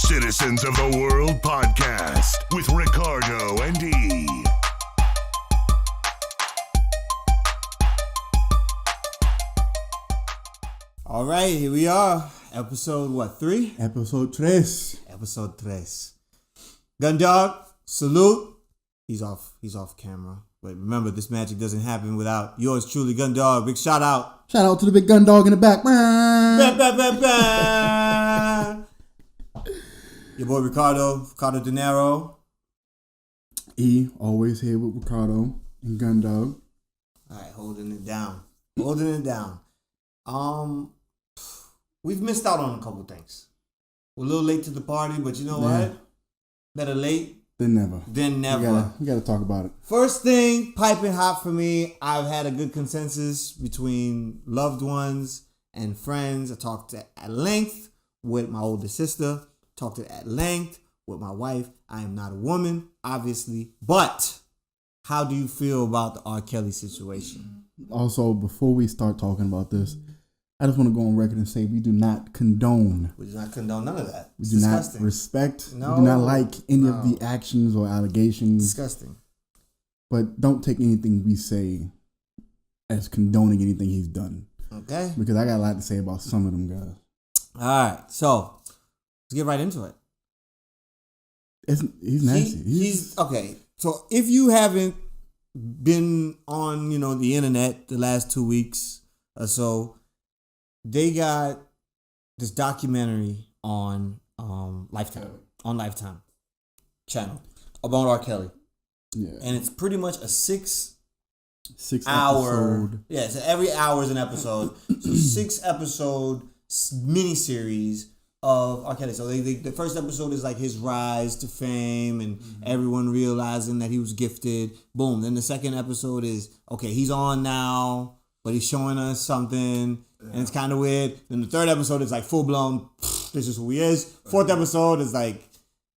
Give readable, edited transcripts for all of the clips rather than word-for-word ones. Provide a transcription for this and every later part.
Citizens of the World podcast with Ricardo and E. All right, here we are. Episode 3? Episode 3. Episode 3. Gun Dog, salute. He's off camera. But remember, this magic doesn't happen without yours truly, Gun Dog. Big shout out. Shout out to the big gun dog in the back. Bah, bah, bah, bah. Your boy Ricardo De Niro. E, always here with Ricardo and Gun Dog. All right, holding it down. We've missed out on a couple things. We're a little late to the party, but you know what? Better late Then never. than never. We gotta talk about it. First thing, piping hot for me. I've had a good consensus between loved ones and friends. I talked at length with my older sister. Talked at length with my wife. I am not a woman, obviously. But how do you feel about the R. Kelly situation? Also, before we start talking about this, I just want to go on record and say we do not condone. We do not condone none of that. We It's do disgusting. not respect. No. We do not like any of No. the actions or allegations. Disgusting. But don't take anything we say as condoning anything he's done. Okay. Because I got a lot to say about some of them guys. All right. So let's get right into it. He's nasty. He's okay. So if you haven't been on, the internet the last 2 weeks or so, they got this documentary on Lifetime channel about R. Kelly, yeah. and it's pretty much a 6 6 hour. episode. Yeah, so every hour is an episode. So 6 episode miniseries of R. Kelly. So the first episode is like his rise to fame and everyone realizing that he was gifted. Boom. Then the second episode is, okay, he's on now, but he's showing us something. And it's kind of weird. Then the third episode is like full blown, this is who he is. Fourth episode is like,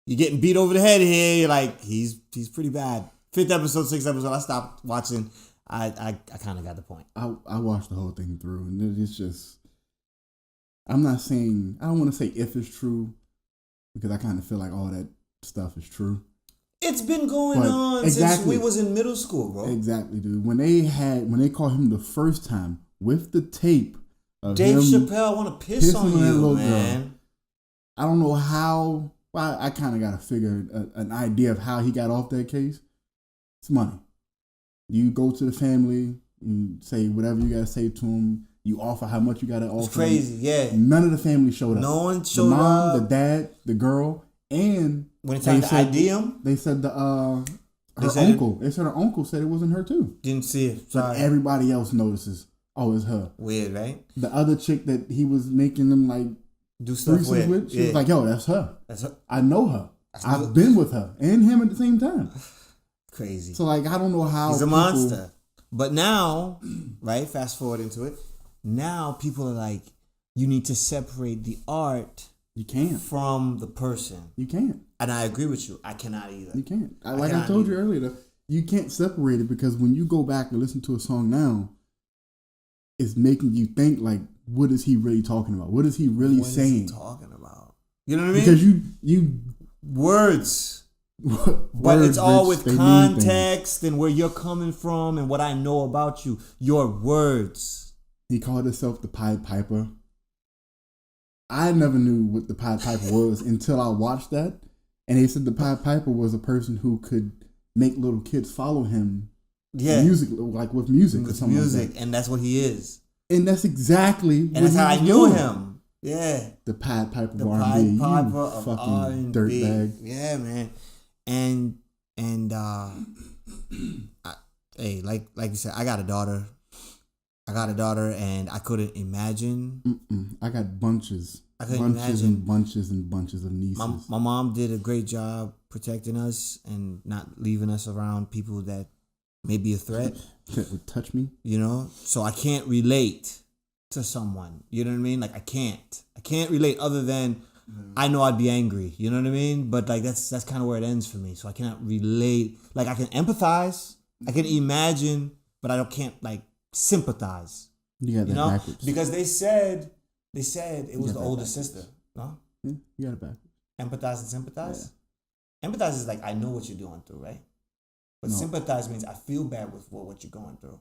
you're getting beat over the head here. You're like, he's pretty bad. Fifth episode, sixth episode, I stopped watching. I kind of got the point. I watched the whole thing through, and it's just, I don't want to say if it's true, because I kind of feel like all that stuff is true. It's been going But on since we was in middle school, bro. Exactly, dude. When they called him the first time with the tape of Dave him Chappelle want to piss on pissing that you, little man. girl. I don't know how. Well, I kind of got to figure an idea of how he got off that case. It's money. You go to the family, you say whatever you got to say to him. You offer how much you got to offer. It's crazy, yeah. None of the family showed up. No one showed the mom, up. the dad, the girl, and When it's time to ID him, they said her said uncle. They said her uncle said it wasn't her too. didn't see it. But Sorry. everybody else notices. Oh, it's her. Weird, right? The other chick that he was making them like Do stuff threesomes with, she was like, "Yo, that's her. That's I know her. I've been with her and him at the same time." crazy. So like, I don't know how He's a people- monster. But now, right? Fast forward into it. Now people are like, you need to separate the art You can't. from the person. You can't. And I agree with you. I cannot either. You can't. I Like I cannot told you either. earlier, you can't separate it because when you go back and listen to a song now, it's making you think like, what is he really talking about? What is he really What is saying? he talking about? You know what I mean? Because you words. But words, it's all Rich, with they mean things. context and where you're coming from and what I know about you. Your words. He called himself the Pied Piper. I never knew what the Pied Piper was until I watched that. And they said the Pied Piper was a person who could make little kids follow him. Yeah. Music, like with music or With something music. like that. And that's what he is. And that's exactly And what that's he how I was knew doing. him. Yeah. The Pied Piper The of Pied R&B. You Piper of fucking R&B. dirtbag. Yeah, man. Hey, like you said, I got a daughter. And I couldn't imagine. I got bunches. I couldn't bunches imagine. and bunches and bunches of nieces. My mom did a great job protecting us and not leaving us around people that may be a threat, that would touch me. So I can't relate to someone, you know what I mean? Like I can't relate other than I know I'd be angry, you know what I mean? But like that's kind of where it ends for me. So I cannot relate. Like I can empathize, I can imagine, but I can't like sympathize. You got that backwards. Because they said it was the older sister. No? Yeah, you got it backwards. Empathize and sympathize? Empathize is like, I know what you're going through, right? But No. sympathize means I feel bad with what you're going through.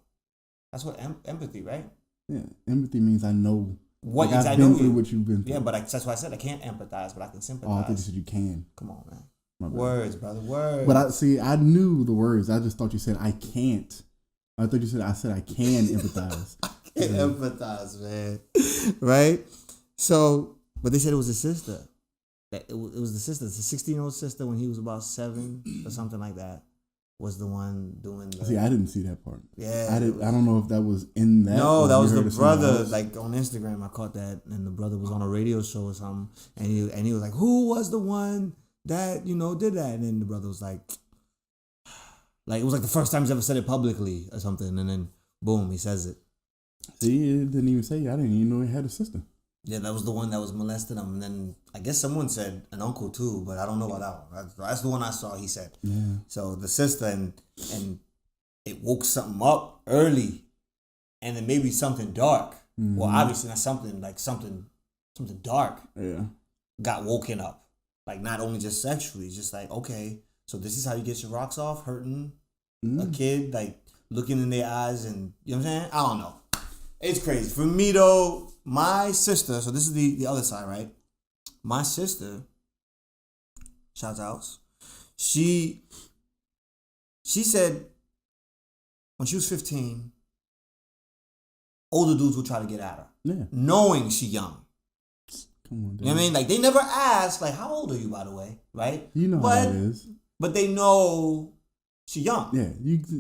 That's what empathy, right? Yeah, empathy means I know. What Like, I I've know been through you. what you've been through. Yeah, but that's why I said I can't empathize, but I can sympathize. Oh, I think you said you can. Come on, man. My bad. Words, brother. Words. But I knew the words. I just thought you said I can't. I thought I said I can empathize. can't empathize, man. Right? So, but they said it was his sister. That it was the sister. It's a 16-year-old sister when he was about 7 or something like that. Was the one doing the... See, I didn't see that part. Yeah. I don't know if that was in that. No, or that you was heard the of someone brother. else. Like on Instagram, I caught that, and the brother was on a radio show or something, and he was like, "Who was the one that did that?" And then the brother was like it was like the first time he's ever said it publicly or something, and then boom, he says it. See, it didn't even say. I didn't even know he had a sister. Yeah, that was the one that was molesting him, and then I guess someone said an uncle too, but I don't know about that one. That's the one I saw. He said. Yeah. So the sister and it woke something up early, and then maybe something dark. Mm-hmm. Well, obviously not something something dark Yeah. got woken up. Like not only just sexually, just like, okay, so this is how you get your rocks off, hurting a kid, like looking in their eyes, and you know what I'm saying? I don't know. It's crazy. For me though, my sister, so this is the other side, right? My sister, shout outs, she said when she was 15, older dudes would try to get at her. Yeah. Knowing she young. Come on, You know what I mean? Like they never ask, like, how old are you, by the way? Right? You know how it is. But they know she young. Yeah.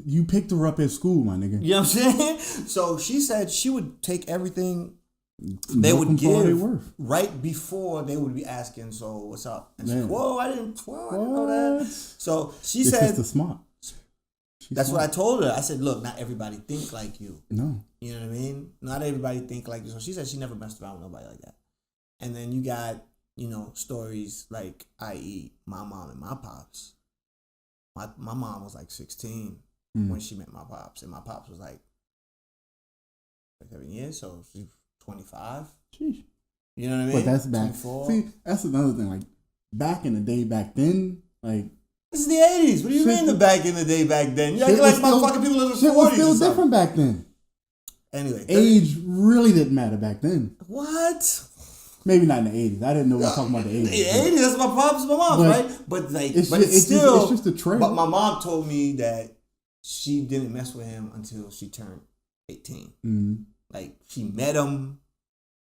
You picked her up at school, my nigga. You know what I'm saying? So she said she would take everything they Milk would them for all they give worth. right before they would be asking, so what's up? And she's Man. like, whoa, I didn't know that. What? So she Your said, sister's smart. She's that's smart. what I told her. I said, look, not everybody think like you. No. You know what I mean? Not everybody think like you. So she said she never messed around with nobody like that. And then you got, stories like, i.e., my mom and my pops. My mom was like 16 when she met my pops. And my pops was like 7 years, so she's 25. Sheesh. You know what I mean? But that's back. 24. See, that's another thing. Like, back in the day, back then, like, This is the 80s. What do you Shit mean the back in the day back then? You shit acting like was still- motherfucking people in the 40s shit was or still something. different back then. Anyway. Age really didn't matter back then. What? Maybe not in the 80s. I didn't know we were talking about the 80s. The 80s, that's my pops and my mom's, But right? But like, it's but just- it's still, it's just a trend. But my mom told me that she didn't mess with him until she turned 18. Mm. Like, she met him.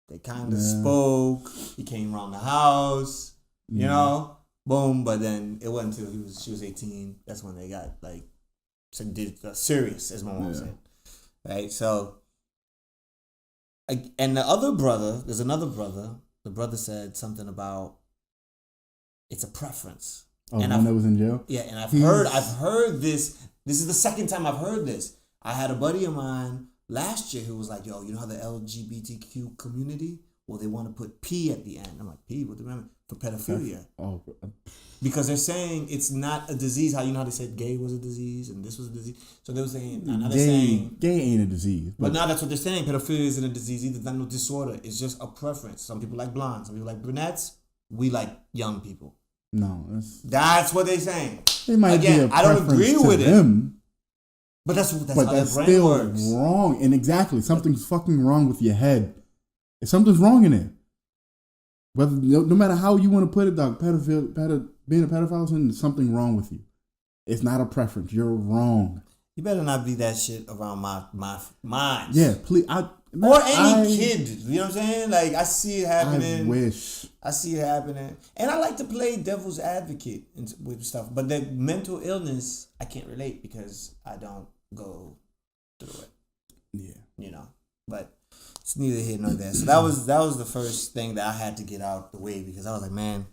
They kind of Yeah. spoke. He came around the house. You Mm. know? Boom. But then it wasn't until she was 18. That's when they got, like, serious, as my mom Yeah. said. Right? So, and the other brother, there's another brother. The brother said something about it's a preference. Oh, And the one that was in jail? Yeah, and I've He's- heard this. This is the second time I've heard this. I had a buddy of mine last year who was like, yo, you know how the LGBTQ community? Well, they want to put P at the end. I'm like, P? What do you mean? For pedophilia. Oh, Because they're saying it's not a disease. How they said gay was a disease and this was a disease. So they were saying, now they're saying, gay ain't a disease. but now that's what they're saying. Pedophilia isn't a disease either. It's not no disorder. It's just a preference. Some people like blondes. Some people like brunettes. We like young people. No, That's what they're saying. it might Again, be a I don't preference agree to with it. them, But that's but how that's their brain still works. wrong. And exactly, something's fucking wrong with your head. If something's wrong in it, whether no matter how you want to put it, dog, being a pedophile is something wrong with you. It's not a preference. You're wrong. You better not be that shit around my minds. Yeah, please. Or any kid. You know what I'm saying? Like, I see it happening. I wish. I see it happening. And I like to play devil's advocate with stuff. But the mental illness, I can't relate because I don't go through it. Yeah. But it's neither here nor there. So that was the first thing that I had to get out the way because I was like, man,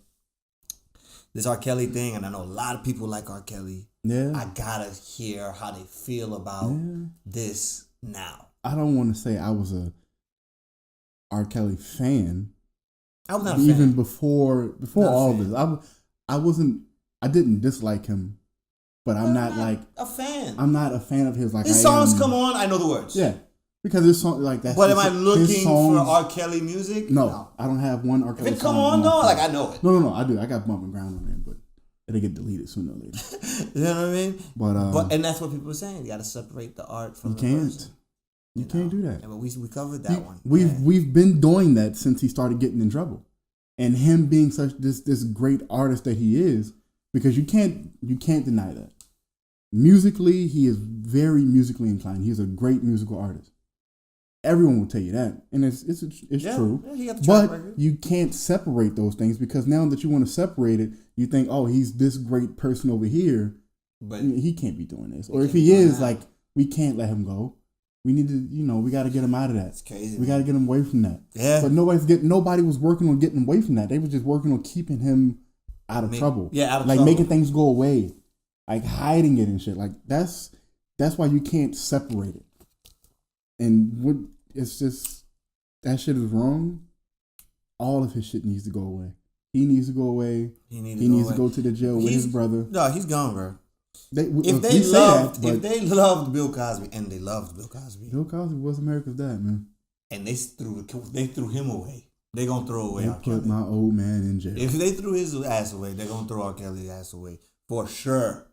this R. Kelly thing, and I know a lot of people like R. Kelly. Yeah. I gotta hear how they feel about this now. I don't want to say I was a R. Kelly fan. I was not a even fan. before Not a all fan. this. I didn't dislike him, but I'm not like a fan. I'm not a fan of his. Like His I songs am, come on, I know the words. Yeah, Because it's song like that. But am I his looking songs, for R. Kelly music? No, I don't have one R. Kelly If it come song on, though, my like phone. I know it. No, I do. I got Bump and Ground on there, but it'll get deleted sooner or later. You know what I mean? But and that's what people are saying. You got to separate the art from you the can't. person. You can't do that. Yeah, but we covered that one. We've been doing that since he started getting in trouble, and him being such this great artist that he is, because you can't deny that. Musically, he is very musically inclined. He's a great musical artist. Everyone will tell you that, and it's true. Yeah, he got the track But record. you can't separate those things, because now that you want to separate it, you think, oh, he's this great person over here, But he can't be doing this. Or can't if he be doing is, that. like, we can't let him go. We need to, we got to get him out of that. It's crazy. We got to get him away from that. Yeah. But nobody was working on getting away from that. They were just working on keeping him out of trouble. Yeah, out of like trouble. making things go away, like hiding it and shit. Like that's why you can't separate it. And it's just that shit is wrong. All of his shit needs to go away. He needs to go away. He needs to go to the jail with his brother. No, he's gone, bro. If they loved Bill Cosby, and they loved Bill Cosby, Bill Cosby was America's dad, man. and they threw him away, they gonna throw away They R. Kelly. put my old man in jail. If they threw his ass away, they're gonna throw R. Kelly's ass away for sure.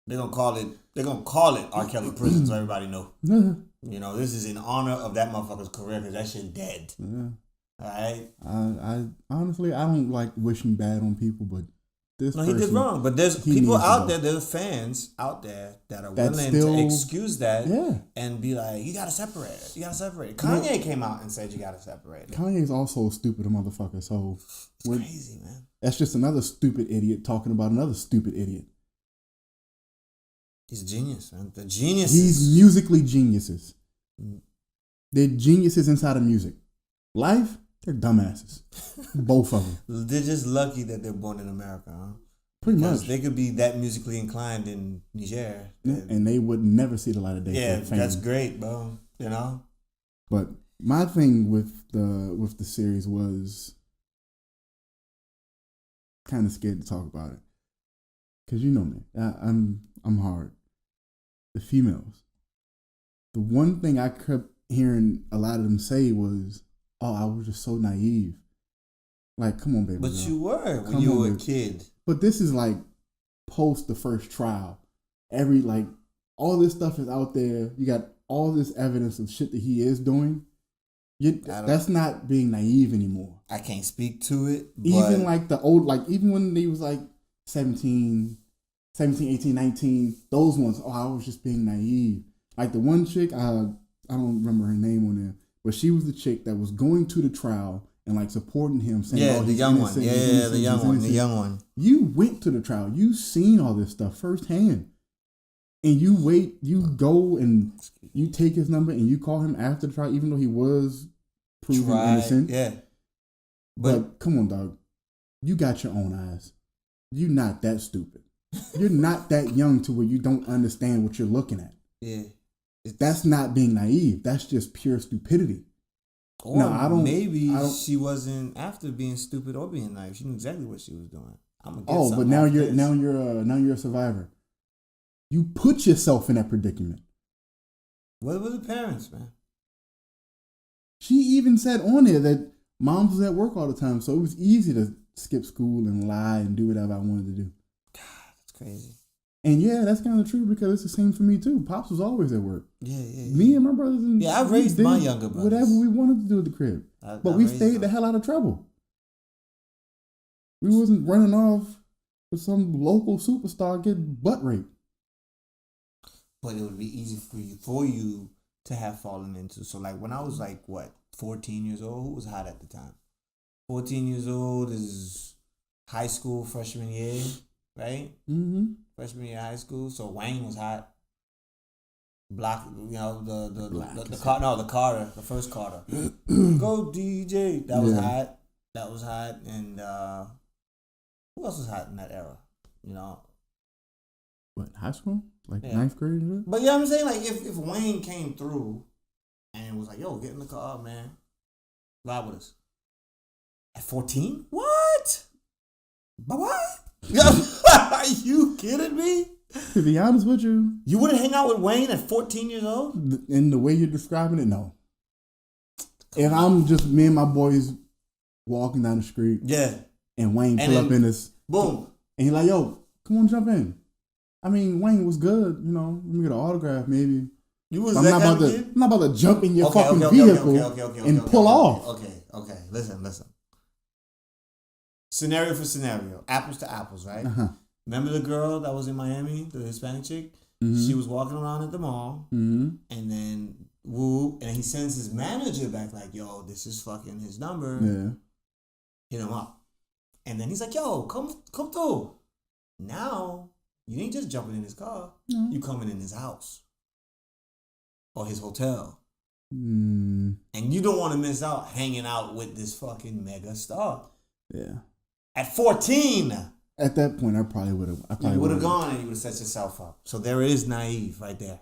They're gonna call it R. Kelly prison, so everybody know. Yeah. This is in honor of that motherfucker's career, because that shit dead. Yeah. All right. I honestly, I don't like wishing bad on people, but this No, he did person, wrong. But there's he people needs to out go. there, there's fans out there that are That's willing still- to excuse that Yeah. and be like, you gotta separate it. You gotta separate it. Kanye came out and said you gotta separate it. Kanye's also a stupid motherfucker, so It's crazy, man. that's just another stupid idiot talking about another stupid idiot. He's a genius, man. The genius. He's musically geniuses. They're geniuses inside of music. Life, they're dumbasses. Both of them. They're just lucky that they're born in America, huh? Pretty Because much. they could be that musically inclined in Niger. And they would never see the light of day. Yeah, for fame. that's great, bro. But my thing with the series was kind of scared to talk about it, because you know me, I'm hard. The females. The one thing I kept hearing a lot of them say was, "Oh, I was just so naive." Like, come on, baby. But girl. you were when Come you on, were a baby. kid. But this is like post the first trial. All this stuff is out there. You got all this evidence of shit that he is doing. That's not being naive anymore. I can't speak to it. Even like the old, like even when they was like 17, 18, 19, those ones, oh, I was just being naive. Like the one chick, I don't remember her name on there, but she was the chick that was going to the trial and like supporting him, saying, yeah, oh, the he's young one. innocent, Yeah, he's innocent, the he's young one. The innocent. young one. You went to the trial. You seen all this stuff firsthand. And you go and you take his number and you call him after the trial, even though he was proven innocent. Yeah. But come on, dog. You got your own eyes. You're not that stupid. You're not that young to where you don't understand what you're looking at. Yeah. That's not being naive. That's just pure stupidity. Or No, maybe I don't- she wasn't after being stupid or being naive. She knew exactly what she was doing. I'm gonna get Oh, but something now off you're this. now you're a survivor. You put yourself in that predicament. What were the parents, man? She even said on there that moms was at work all the time, so it was easy to skip school and lie and do whatever I wanted to do. That's crazy. And yeah, that's kind of true, because it's the same for me too. Pops was always at work. Yeah. Me and my brothers and Yeah, I we raised did my younger brothers. whatever we wanted to do at the crib, but we raised stayed them. the hell out of trouble. We wasn't running off with some local superstar getting butt raped. But it would be easy for you to have fallen into. So like when I was like 14 years old, who was hot at the time? 14 years old is high school freshman year, right? Mm-hmm. Freshman year of high school. So Wayne was hot. Block, the Carter, the first Carter. Go DJ. That was Yeah. hot. That was hot. And who else was hot in that era? What, high school? Like Yeah. ninth grade? And shit? But yeah, I'm saying, like, if Wayne came through and was like, yo, get in the car, man. Ride with us. At 14? What? Bye-bye? Are you kidding me? To be honest with you, You wouldn't hang out with Wayne at 14 years old? in the way you're describing it, no. If I'm just me and my boys walking down the street, Yeah. and Wayne And pull then- up in this, Boom. and he like, yo, come on, jump in. I mean, Wayne was good, you know. Let me get an autograph, maybe. You was I'm that not kind about of to. kid? I'm not about to jump in your fucking Okay. vehicle and pull off. Okay. Listen. Scenario for scenario. Apples to apples, right? Uh-huh. Remember the girl that was in Miami, the Hispanic chick? Mhm. She was walking around at the mall, Mm-hmm. and then and he sends his manager back like, yo, this is fucking his number. Yeah. Hit him up. And then he's like, yo, come through. Now, you ain't just jumping in his car. No. You coming in his house. Or his hotel. Mm, And you don't want to miss out hanging out with this fucking mega star. yeah. At 14, At that point, I probably would have. you would have gone and you would have set yourself up. So there is naive right there.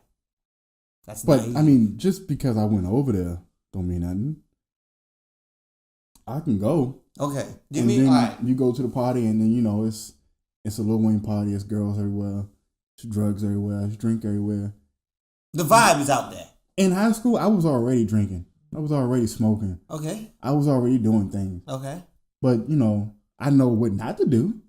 That's But naive. I mean, just because I went over there, don't mean nothing. I can go. Okay. Give And me, then all right. you go to the party, and then it's a Lil Wayne party. It's girls everywhere. It's drugs everywhere. It's drink everywhere. The vibe is out there. In high school, I was already drinking. I was already smoking. Okay. I was already doing things. Okay. But I know what not to do.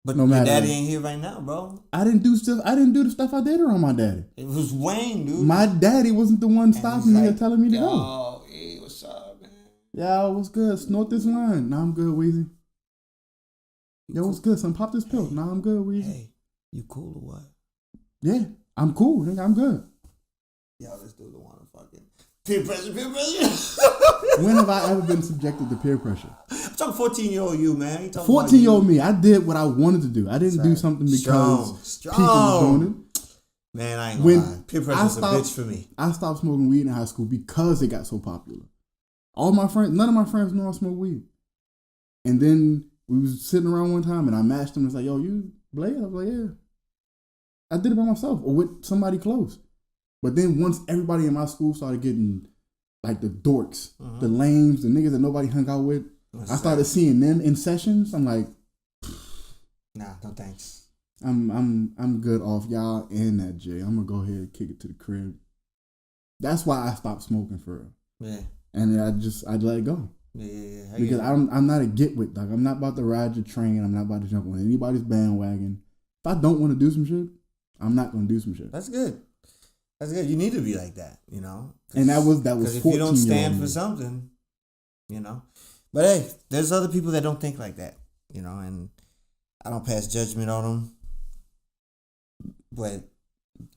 But No your matter- daddy ain't here right now, bro. I didn't do the stuff I did around my daddy. It was Wayne, dude. My daddy wasn't the one And stopping he's me or like, telling me to go. yo, hey, what's up, man? Yeah, what's good? Snort this line. Nah, I'm good, Weezy. Yo, what's good? Son, pop this pill. Nah, I'm good, Weezy. Hey, you cool or what? Yeah, I'm cool. Nigga, I'm good. Yo, this dude don't want to fucking peer pressure. When have I ever been subjected to peer pressure? I'm talking 14-year-old you, man. You talking about 14-year-old me, I did what I wanted to do. I didn't do something because Strong. people were doing it. Man, I ain't gonna When lie. Peer pressure's a I bitch stopped- for me. I stopped smoking weed in high school because it got so popular. All my friends, none of my friends knew I smoked weed. And then we was sitting around one time and I matched them and was like, yo, you Blade? I was like, yeah. I did it by myself or with somebody close. But then once everybody in my school started getting like the dorks, the lames, the niggas that nobody hung out with, I started seeing them in sessions. I'm like, nah, no thanks. I'm good off y'all and that J. I'm gonna go ahead and kick it to the crib. That's why I stopped smoking for real. Yeah. And I let it go. Yeah. Because I'm not a get with, dog. I'm not about to ride your train. I'm not about to jump on anybody's bandwagon. If I don't want to do some shit, I'm not gonna do some shit. That's good. That's good. You need to be like that, you know. And that was Because if you don't 14-year-old stand me. for something, you know. But hey, there's other people that don't think like that, you know, and I don't pass judgment on them. But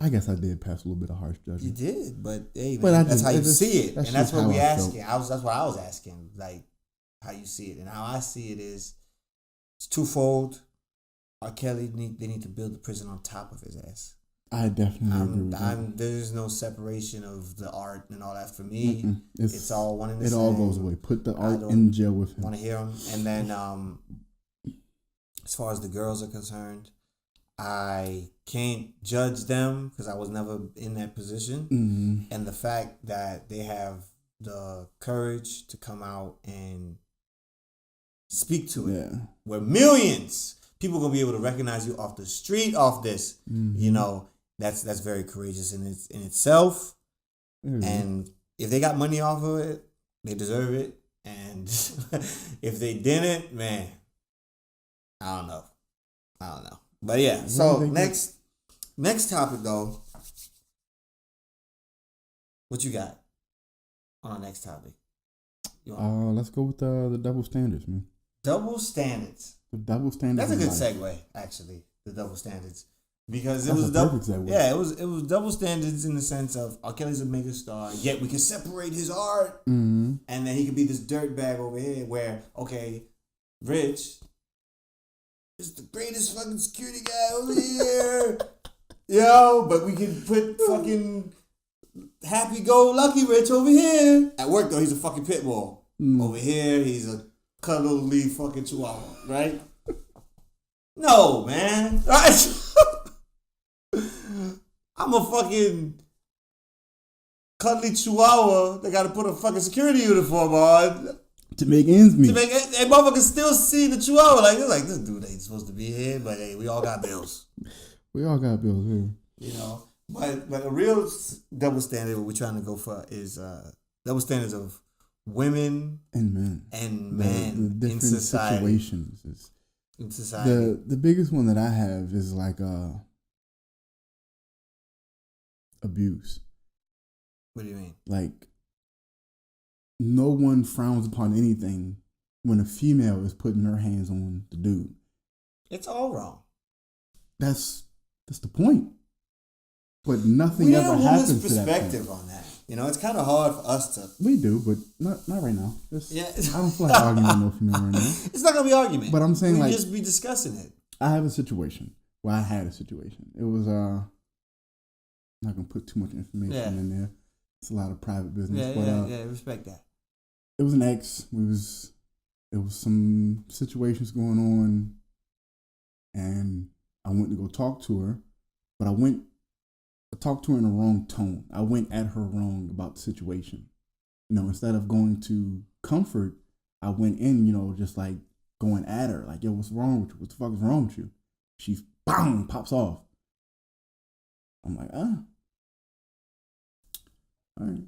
I guess I did pass a little bit of harsh you judgment. did. But hey, But man, I that's just- how you it's- see it, that's and that's just what we how I felt. asking. That's what I was asking, like how you see it, and how I see it is it's twofold. R. Kelly they need to build the prison on top of his ass. I definitely agree with that. There's no separation of the art and all that for me. Mm-mm. It's all one and the It same. all goes away. Put the art don't in jail with him. Want to hear him? And then, as far as the girls are concerned, I can't judge them because I was never in that position. Mm-hmm. And the fact that they have the courage to come out and speak to it, Yeah. where millions people gonna be able to recognize you off the street, off this, Mm-hmm. you know, that's very courageous in itself. Mhm. And if they got money off of it, they deserve it. And if they didn't, man, I don't know. But yeah, so next topic though. What you got on our next topic? You want Let's go with the double standards, man. double standards. The double standards. That's a of good life. segue, actually. The double standards, because it That's was a double. perfect segue. Yeah, it was double standards in the sense of R. Kelly's a mega star, yet we can separate his art, Mm-hmm. and then he could be this dirtbag over here. Where okay, Rich is the greatest fucking security guy over here, yo. But we can put fucking happy-go-lucky Rich over here. At work though, he's a fucking pit bull. Over here, he's a cuddly fucking chihuahua, right? No, man. I'm a fucking cuddly chihuahua that gotta put a fucking security uniform on To make ends meet. to make it. And motherfuckers still see the chihuahua like this dude ain't supposed to be here, but hey, we all got bills, We all got bills here. you know. But a real double standard what we're trying to go for is double standards of women and men. The different in society. situations. In society. The biggest one that I have is like abuse. What do you mean? Like, no one frowns upon anything when a female is putting her hands on the dude. It's all wrong. That's the point. But nothing we ever have a happens woman's to that point. perspective on that. You know, it's kind of hard for us to. We do, but not right now. Yeah. I don't feel like arguing with no female right now. It's not gonna be argument. But I'm saying, we like, just be discussing it. I have a situation. Well, I had a situation. It was I'm not gonna put too much information in there. It's a lot of private business. Yeah, respect that. It was an ex. It was some situations going on, and I went to go talk to her, but I talked to her in the wrong tone. I went at her wrong about the situation. You know, instead of going to comfort, I went in, you know, just like going at her, like, yo, what's wrong with you? What the fuck is wrong with you? She's bang, pops off. I'm like, all right.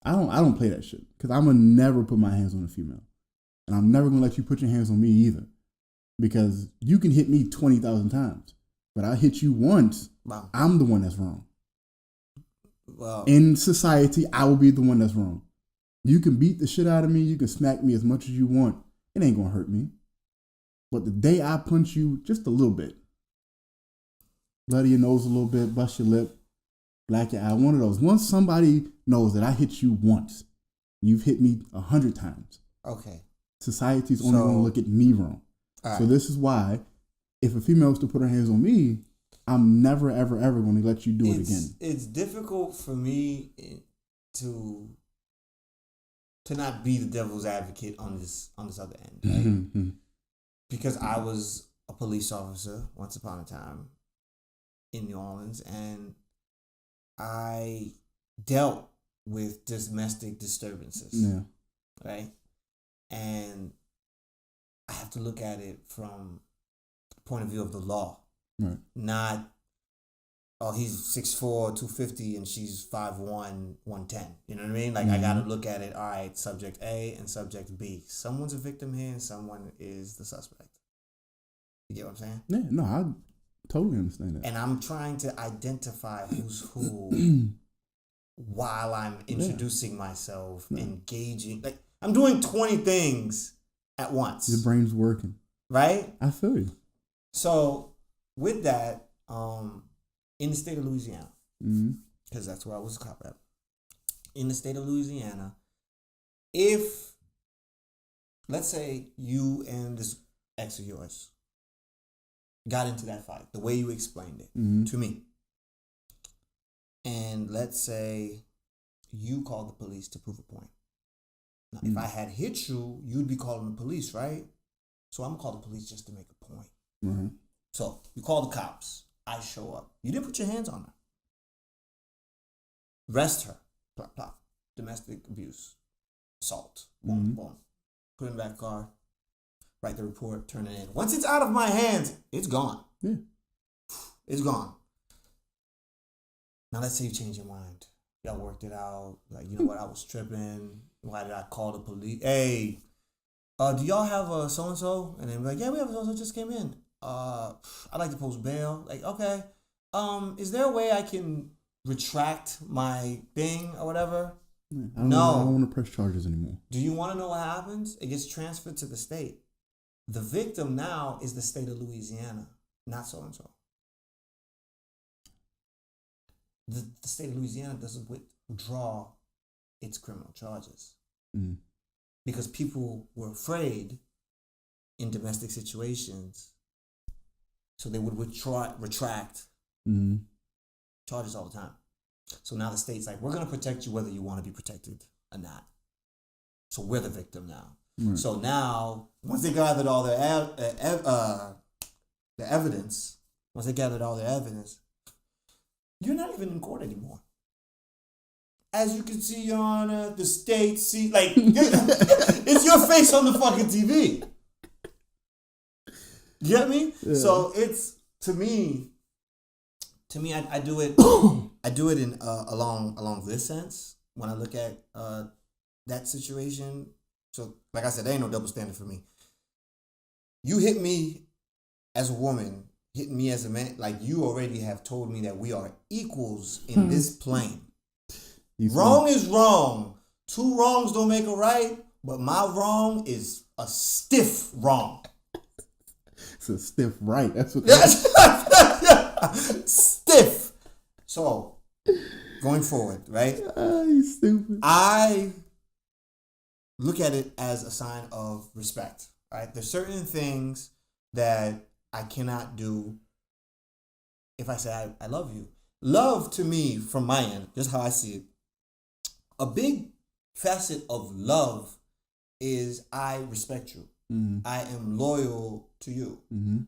I don't play that shit because I'm gonna never put my hands on a female, and I'm never gonna let you put your hands on me either, because you can hit me 20,000 times, but I hit you once. Wow. I'm the one that's wrong. Well, in society, I will be the one that's wrong. You can beat the shit out of me. You can smack me as much as you want. It ain't gonna hurt me. But the day I punch you just a little bit, bloody your nose a little bit, bust your lip, black your eye, one of those. Once somebody knows that I hit you once, you've hit me 100 times. Okay. Society's only gonna look at me wrong. Right. So this is why, if a female was to put her hands on me, I'm never, ever, ever going to let you do it again. It's difficult for me to not be the devil's advocate on this other end, right? Mm-hmm. Because I was a police officer once upon a time in New Orleans, and I dealt with domestic disturbances, Yeah. right? And I have to look at it from the point of view of the law. Right. Not, oh, he's 6'4", 250, and she's 5'1", 110. You know what I mean? Like, I got to look at it, all right, subject A and subject B. Someone's a victim here and someone is the suspect. You get what I'm saying? Yeah, no, I totally understand that. And I'm trying to identify who's who while I'm introducing myself, engaging. Like, I'm doing 20 things at once. Your brain's working. Right? I feel you. So, with that, in the state of Louisiana, because that's where I was a cop at, in the state of Louisiana, if, let's say you and this ex of yours got into that fight, the way you explained it to me, and let's say you called the police to prove a point. Now, if I had hit you, you'd be calling the police, right? So I'm going to call the police just to make a point. Mm-hmm. So you call the cops. I show up. You didn't put your hands on her. Arrest her. Plop, plop. Domestic abuse. Assault. Boom, boom. Put it in the back car. Write the report. Turn it in. Once it's out of my hands, it's gone. Yeah. It's gone. Now let's say you change your mind. Y'all worked it out. Like, you know what? I was tripping. Why did I call the police? Hey, do y'all have a so-and-so? And then be like, yeah, we have a so-and-so just came in. I'd like to post bail. Like, okay. Is there a way I can retract my thing or whatever? Yeah, I don't want to press charges anymore. Do you want to know what happens? It gets transferred to the state. The victim now is the state of Louisiana, not so-and-so. The state of Louisiana doesn't withdraw its criminal charges. Because people were afraid in domestic situations, so they would retract charges all the time. So now the state's like, we're going to protect you whether you want to be protected or not. So we're the victim now. Right. So now, once they gathered all their evidence, you're not even in court anymore. As you can see, Your Honor, the state see, like, it's your face on the fucking TV. You get me? Yeah. So it's, to me, I do it, I do it in along this sense, when I look at that situation, so like I said, there ain't no double standard for me. You hit me as a woman, hit me as a man, like you already have told me that we are equals in this plane. Wrong is wrong. Two wrongs don't make a right, but my wrong is a stiff wrong. It's a stiff right. That's what. Stiff. So, going forward, right? You stupid. I look at it as a sign of respect, right? There's certain things that I cannot do if I say I love you. Love to me, from my end, just how I see it, a big facet of love is I respect you. Mm-hmm. I am loyal to you. Mm-hmm. You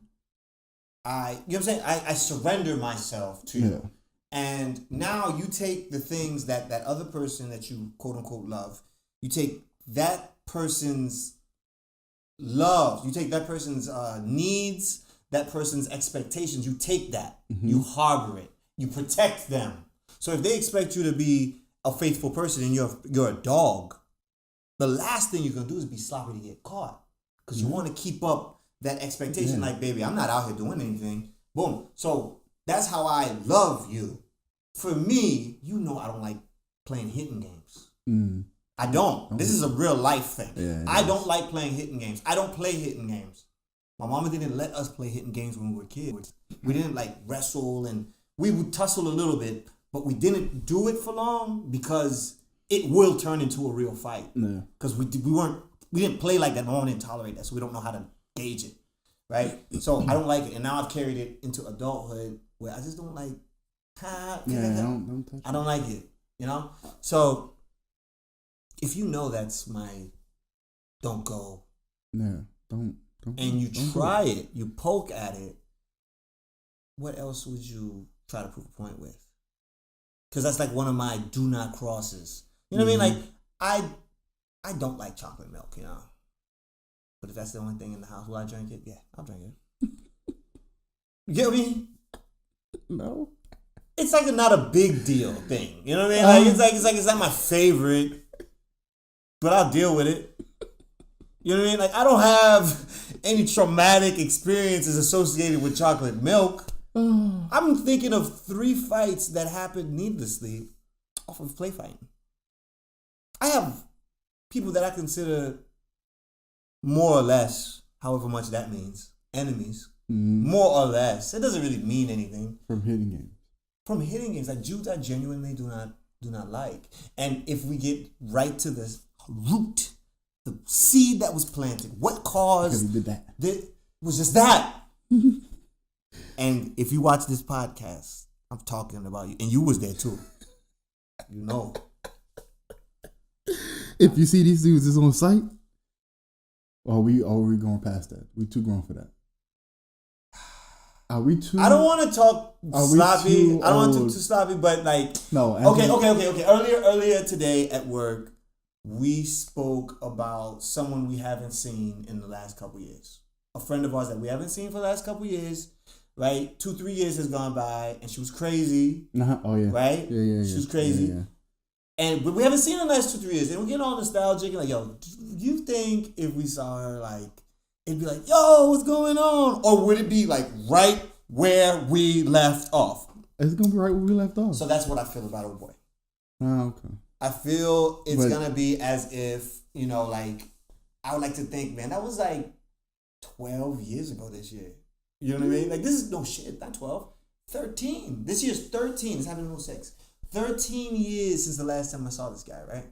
know what I'm saying? I surrender myself to you. And now you take the things that other person that you quote unquote love, you take that person's love, you take that person's needs, that person's expectations, you take that, you harbor it, you protect them. So if they expect you to be a faithful person and you're a dog, the last thing you're gonna do is be sloppy to get caught. Because you want to keep up that expectation, like, baby, I'm not out here doing anything. Boom. So that's how I love you. For me, you know I don't like playing hitting games. Mm. I don't. This is a real life thing. Yeah, I don't like playing hitting games. I don't play hitting games. My mama didn't let us play hitting games when we were kids. We didn't like wrestle, and we would tussle a little bit, but we didn't do it for long because it will turn into a real fight. Because we didn't play like that. My mom didn't tolerate that, so we don't know how to gauge it, right? So I don't like it, and now I've carried it into adulthood where I just don't like. Don't touch I don't like it, you know. So if you know that's my don't go, don't, and you try it, you poke at it. What else would you try to prove a point with? Because that's like one of my do not crosses. You know what I mean? Like I don't like chocolate milk, you know. But if that's the only thing in the house, will I drink it? Yeah, I'll drink it. You get me? No. It's like not a big deal thing. You know what I mean? Like it's not my favorite, but I'll deal with it. You know what I mean? Like I don't have any traumatic experiences associated with chocolate milk. I'm thinking of 3 fights that happened needlessly off of play fighting. I have people that I consider more or less, however much that means, enemies. More or less. It doesn't really mean anything. From hitting games. From hitting games. Like dudes I genuinely do not like. And if we get right to the root, the seed that was planted, what caused because he did that. It was just that. And if you watch this podcast, I'm talking about you. And you was there too. You know. If you see these dudes is on site, are we going past that? We too grown for that. Are we too? I don't want to talk sloppy. I don't want to too sloppy, but like no. Okay. Earlier today at work, we spoke about someone we haven't seen in the last couple years. A friend of ours that we haven't seen for the last couple years, right? 2-3 years has gone by, and she was crazy. Oh yeah. Right? Yeah. She was crazy. Yeah. But we haven't seen her in the last 2-3 years, and we're getting all nostalgic. And like, yo, do you think if we saw her, like, it'd be like, yo, what's going on? Or would it be like right where we left off? It's gonna be right where we left off. So that's what I feel about Old Boy. Oh, okay. I feel it's gonna be as if, you know, like, I would like to think, man, that was like 12 years ago this year. You know what I mean? Like, this is no shit, not 12. 13. This year's 13. It's happening in 06. 13 years since the last time I saw this guy, right?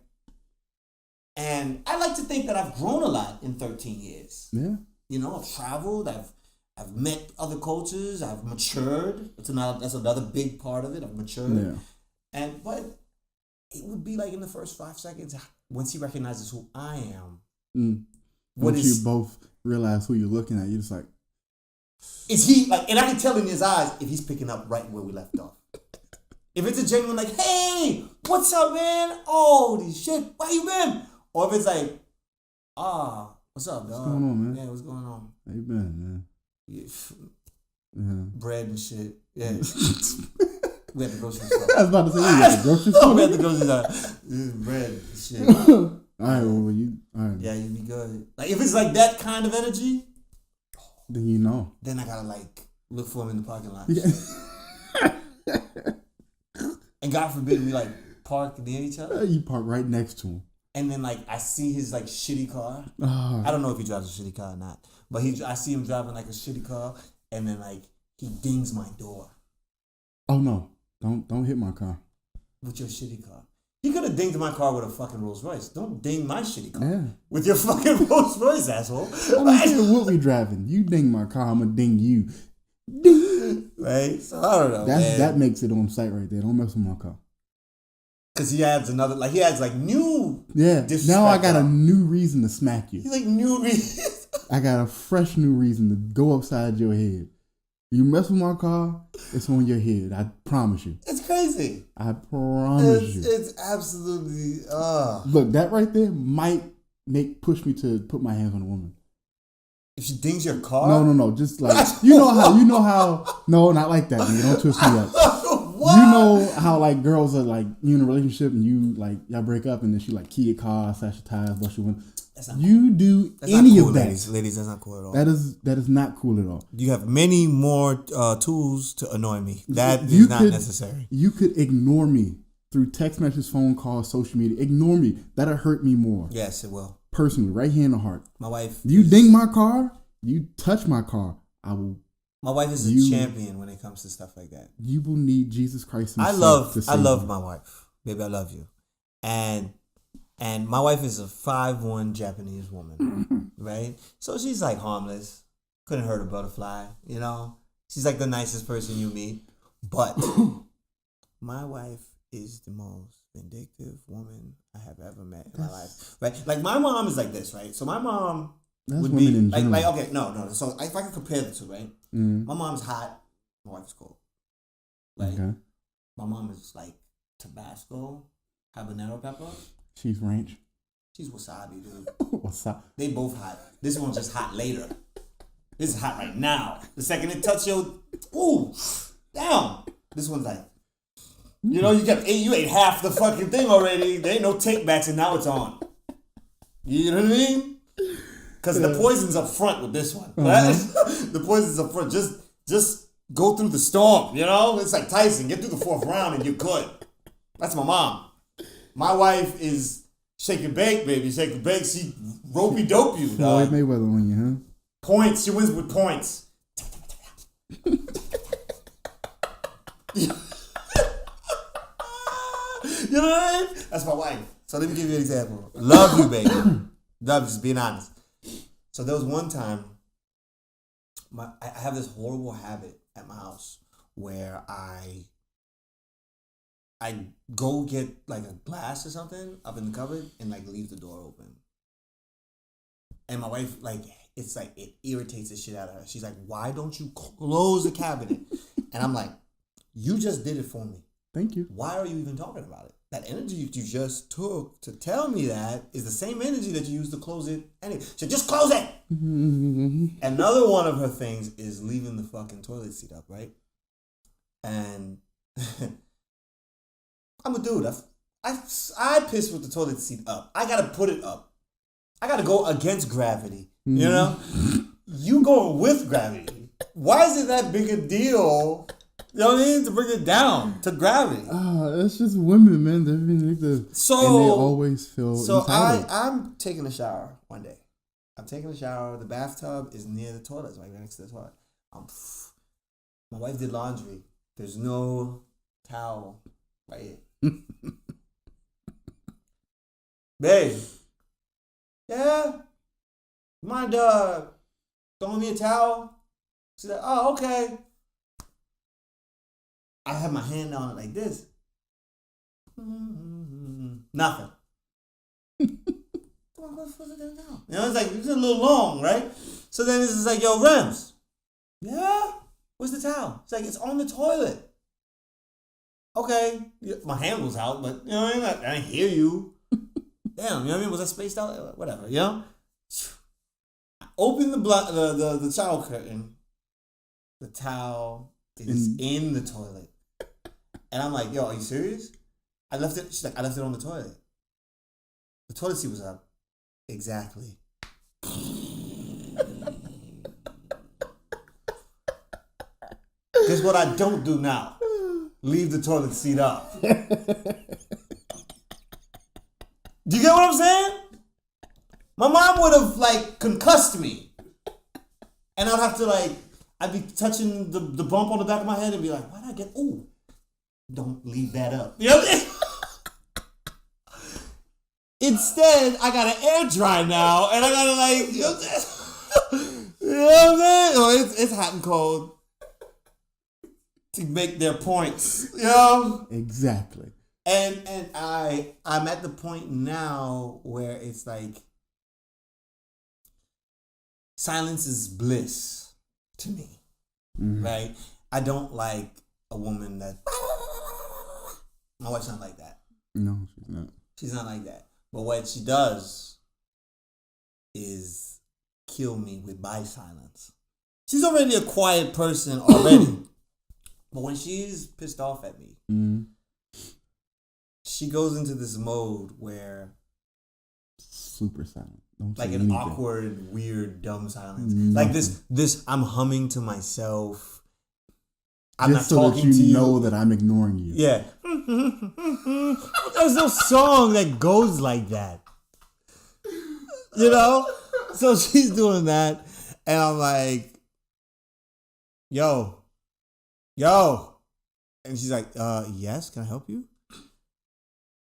And I like to think that I've grown a lot in 13 years. Yeah. You know, I've traveled, I've met other cultures, I've matured. That's another big part of it. I've matured. Yeah. But it would be like in the first 5 seconds, once he recognizes who I am. Once you both realize who you're looking at, you're just like, is he like, and I can tell in his eyes if he's picking up right where we left off. If it's a genuine like, hey, what's up, man? Holy shit, where you been? Or if it's like, what's up, dog? What's going on, man? Yeah, what's going on? How you been, man? Yeah. Bread and shit. Yeah. We at the grocery store. I was about to say, you at the grocery store? We at the grocery store. This is bread. Shit. All right, well, all right. Yeah, you'd be good. Like, if it's like that kind of energy, Then you know. then I gotta, like, look for him in the parking lot. Yeah. And God forbid we, like, park near each other. You park right next to him. And then, like, I see his, like, shitty car. Ah. I don't know if he drives a shitty car or not. But I see him driving, like, a shitty car. And then, like, he dings my door Oh no! Don't hit my car. with your shitty car. He could have dinged my car with a fucking Rolls Royce. Don't ding my shitty car Yeah. with your fucking Rolls Royce, asshole. I don't care what we driving. You ding my car, I'm gonna ding you. Ding. Right? So, I don't know, man. That makes it on site right there. Don't mess with my car. Because he adds another, like, he adds, like, new. Yeah. Disrespect Now I got a her. new reason to smack you. He's like, new reasons. I got a fresh new reason to go upside your head. You mess with my car, it's on your head. I promise you. It's crazy. I promise you. It's absolutely, Look, that right there might push me to put my hands on a woman. If she dings your car? No. Just like you know how. No, not like that. Man. Don't twist me up. What? You know how like girls are like you in a relationship and you like y'all break up and then she like key your car, slash your tires, bust your window. You do any cool, of that, ladies. That's not cool at all. That is not cool at all. You have many more tools to annoy me. That is not necessary. You could ignore me through text messages, phone calls, social media. Ignore me. That'll hurt me more. Yes, it will. Personally, right here in the heart. My wife. You ding my car. You touch my car. I will. My wife is a champion when it comes to stuff like that. You will need Jesus Christ himself I love you. my wife. Baby, I love you. And my wife is a 5'1" Japanese woman, right? So she's like harmless. Couldn't hurt a butterfly, you know? She's like the nicest person you meet. But my wife is the most vindictive woman I have ever met in my life, right? Like, my mom is like this, right? So my mom would be like, okay, no. So if I can compare the two, right? My mom's hot, my wife's cold. Right? Okay. My mom is like Tabasco, habanero pepper. She's ranch. She's wasabi, dude. What's up? They both hot. This one's just hot later. This is hot right now. The second it touch your, ooh, down. This one's like, you know, you ate half the fucking thing already. There ain't no takebacks, and now it's on. You know what I mean? Because the poison's up front with this one. Right? The poison's up front. Just go through the storm. You know, it's like Tyson. Get through the fourth round, and you're good. That's my mom. My wife is shake and bake, baby. Shake and bake. She ropey dope you. Floyd Mayweather on you, huh? Points. She wins with points. You know what I mean? That's my wife. So let me give you an example. Love you, baby. Love you, just being honest. So there was one time, I have this horrible habit at my house where I go get like a glass or something up in the cupboard and like leave the door open. And my wife, like, it's like, it irritates the shit out of her. She's like, why don't you close the cabinet? And I'm like, you just did it for me. Thank you. Why are you even talking about it? That energy you just took to tell me that is the same energy that you used to close it anyway. So just close it. Another one of her things is leaving the fucking toilet seat up, right? And I'm a dude. I piss with the toilet seat up. I gotta put it up. I gotta go against gravity. You know? You going with gravity. Why is it that big a deal? You know what I mean? To bring it down to gravity. It's just women, man. They've been like the So and they always feel entitled. I'm taking a shower one day. I'm taking a shower. The bathtub is near the toilet, it's right next to the toilet. My wife did laundry. There's no towel right here. Babe. Yeah? Mind throwing me a towel? She's like, oh, okay. I have my hand on it like this. Nothing. What am I supposed to do now? You know, it's like, it's a little long, right? So then it's just like, yo, Rems. Yeah? Where's the towel? It's like, it's on the toilet. Okay. My hand was out, but, you know what I mean? I didn't hear you. Damn, you know what I mean? Was I spaced out? Whatever, you know? I opened the shower curtain. The towel is in the toilet. And I'm like, yo, are you serious? I left it. She's like, I left it on the toilet. The toilet seat was up. Exactly. Guess what I don't do now? Leave the toilet seat up. Do you get what I'm saying? My mom would have like concussed me. And I'd have to like, I'd be touching the bump on the back of my head and be like, why'd I get, ooh, don't leave that up. You know what I'm saying? Instead, I got an air dry now and I gotta like, you know what I'm saying? You know what I'm saying? Oh, it's hot and cold. To make their points, you know? Exactly. And I'm at the point now where it's like silence is bliss to me, right? I don't like a woman that my wife's not like that. No, she's not. She's not like that. But what she does is kill me by silence. She's already a quiet person already. But when she's pissed off at me, she goes into this mode where super silent. Don't like say an anything. awkward, weird, dumb silence. Nothing. Like this I'm humming to myself. I'm Just not so talking that to you you. know that I'm ignoring you. Yeah. There's no song that goes like that. You know? So she's doing that. And I'm like, yo. And she's like, yes, can I help you?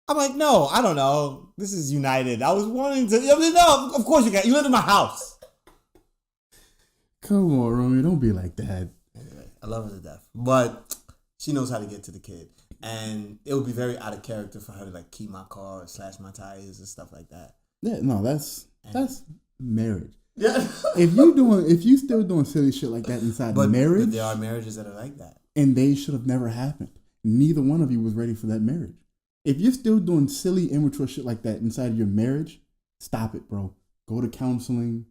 I'm like, no, I don't know. This is United. I was wanting to, no, of course you can. You live in my house. Come on, Romeo, don't be like that. Anyway, I love her to death. But she knows how to get to the kid. And it would be very out of character for her to like keep my car or slash my tires and stuff like that. Yeah, no, that's marriage. Yeah. If you still doing silly shit like that inside marriage, but there are marriages that are like that. and they should have never happened. Neither one of you was ready for that marriage. If you're still doing silly, immature shit like that inside your marriage, stop it, bro. Go to counseling,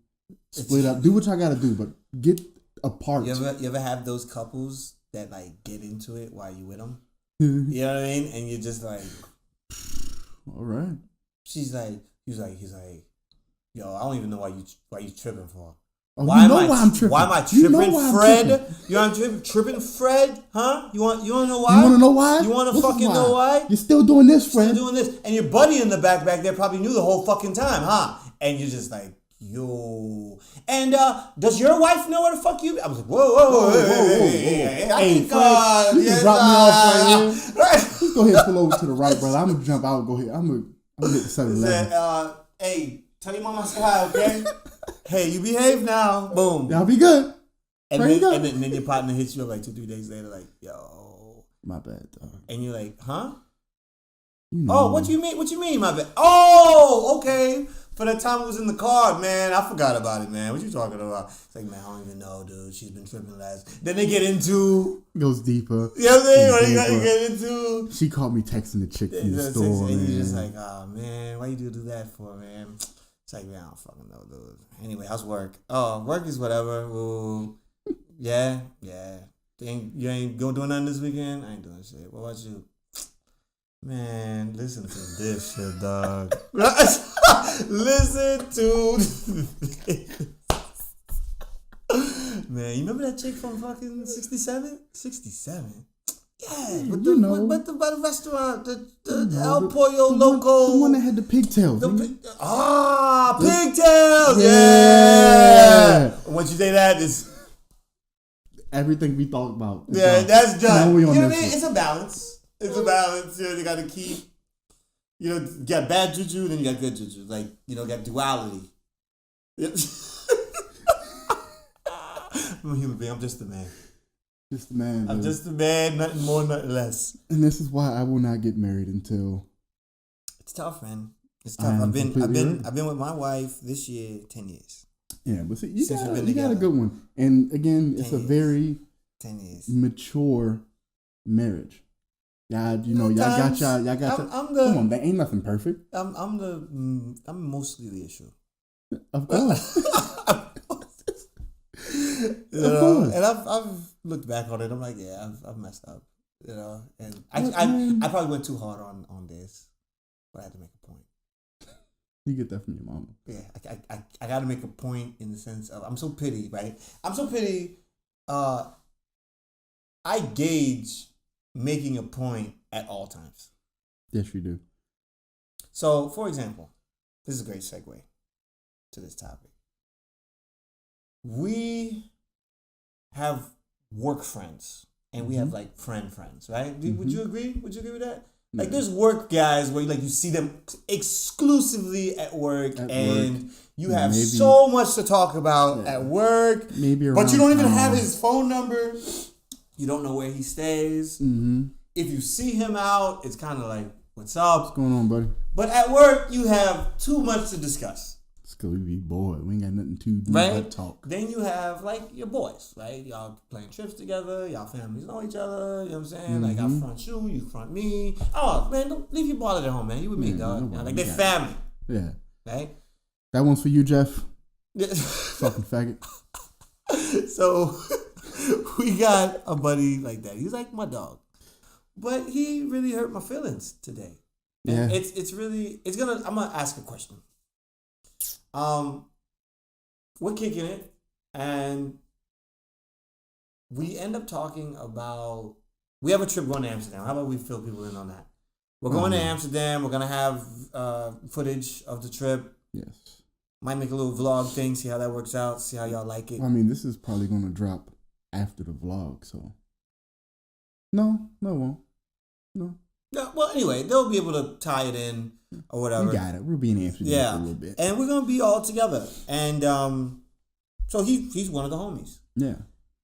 split up, do what y'all gotta do, but get apart. You ever have those couples that like get into it while you with them? You know what I mean? And you're just like, all right. he's like, yo, I don't even know why you tripping for. Oh, why I'm tripping. Why am I You tripping, know why I'm Fred? tripping. You know I'm tripping, Fred? Huh? You want to know why? You want to know why? You want to This is fucking know why? You're still doing this, Fred. Still doing this, and your buddy in the back there probably knew the whole fucking time, huh? And you're just like, yo. And does your wife know where the fuck you? I was like, whoa. Hey, Hey, Fred, you can drop me off right here. Right. Let's go ahead and pull over to the right, brother. I'm gonna jump out. Go ahead. I'm gonna hit the 7-Eleven. Hey, tell your mama I said hi, okay? Hey, you behave now. Boom. Y'all be good. And There you go. then your partner hits you up like 2-3 days later, like, yo. My bad, dog. And you're like, huh? You know. Oh, what you mean? What you mean, my bad? Oh, okay. For that time it was in the car, man, I forgot about it, man. What you talking about? It's like, man, I don't even know, dude. She's been tripping last. Then they get into, Goes deeper. you know what I'm saying? What Deeper. you get into. She caught me texting the chick from the store, And man. you're just like, oh, man, why you do that for, man? It's like, man, I don't fucking know, dude. Anyway, how's work? Oh, work is whatever. Ooh, yeah. You ain't going to do nothing this weekend? I ain't doing shit. What about you? Man, listen to this shit, dog. Listen to this. Man, you remember that chick from fucking 67? 67? Yeah, but you know. by the restaurant, the know, El the- Pollo the Loco. one that had the pigtails. Pigtails, Yeah. Once you say that, it's Everything we thought about. is yeah, gone. that's done. Now we You on know what I this mean? one. It's a balance. It's a balance. You got to keep. You got bad juju, then you got good juju. Like got duality. Yep. I'm a human being. I'm just a man. Just the man. I'm dude. just a man. Nothing more, nothing less. And this is why I will not get married until It's tough, man. It's I tough. am I've completely ready. been with my wife this year 10 years. yeah. But see, you Since we've got been a together. good one. And again, it's 10 a years. very 10 years. mature marriage. Y'all, y'all got y'all. I'm the. Come on, there ain't nothing perfect. I'm mostly the issue. Of course. You know? And I've looked back on it. I'm like, yeah, I've messed up. You know, and I probably went too hard on this, but I had to make a point. You get that from your mama. Yeah, I got to make a point in the sense of I'm so petty, right? I'm so petty. I gauge making a point at all times. Yes, you do. So, for example, this is a great segue to this topic. We have work friends and we have like friends, right? Would you agree? Would you agree with that? Like there's work guys where you see them exclusively at work you have so much to talk about at work. Maybe but you don't even have his phone number. You don't know where he stays. Mm-hmm. If you see him out, it's kind of like, what's up? What's going on, buddy? But at work, you have too much to discuss. It's because we be bored. We ain't got nothing to do but talk. Then you have like your boys, right? Y'all playing trips together. Y'all families know each other. You know what I'm saying? Mm-hmm. Like I front you front me. Oh man, don't leave your ballers at home, man. You with me, dog. Like they're family. Yeah. Right? That one's for you, Jeff. Fucking faggot. So we got a buddy like that. He's like my dog. But he really hurt my feelings today. And yeah. I'm gonna ask a question. We're kicking it and we end up talking about we have a trip going to Amsterdam. How about we fill people in on that? We're going to Amsterdam. We're gonna have footage of the trip. Yes. Might make a little vlog thing, see how that works out, see how y'all like it. I mean, this is probably gonna drop after the vlog, so no, it won't. No. Yeah, well, anyway, they'll be able to tie it in or whatever. We got it. We'll be in Amsterdam for a little bit. And we're going to be all together. And so he's one of the homies. Yeah.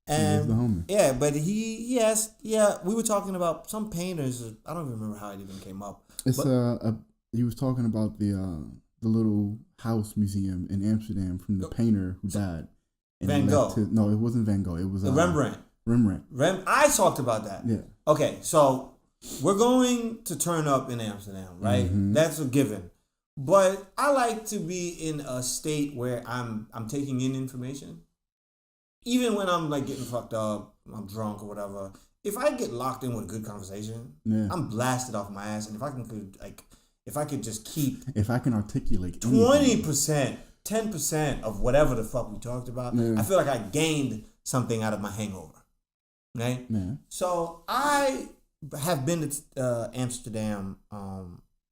And he's the homie. Yeah, but he asked, we were talking about some painters. I don't even remember how it even came up. It's he was talking about the little house museum in Amsterdam from the painter who died. And Van Gogh. No, it wasn't Van Gogh. It was Rembrandt. I talked about that. Yeah. Okay, so we're going to turn up in Amsterdam, right? Mm-hmm. That's a given. But I like to be in a state where I'm taking in information. Even when I'm like getting fucked up, I'm drunk or whatever. If I get locked in with a good conversation, I'm blasted off my ass. And if I could just keep if I can articulate 20%, 10% of whatever the fuck we talked about, I feel like I gained something out of my hangover. Right? Yeah. So I have been to Amsterdam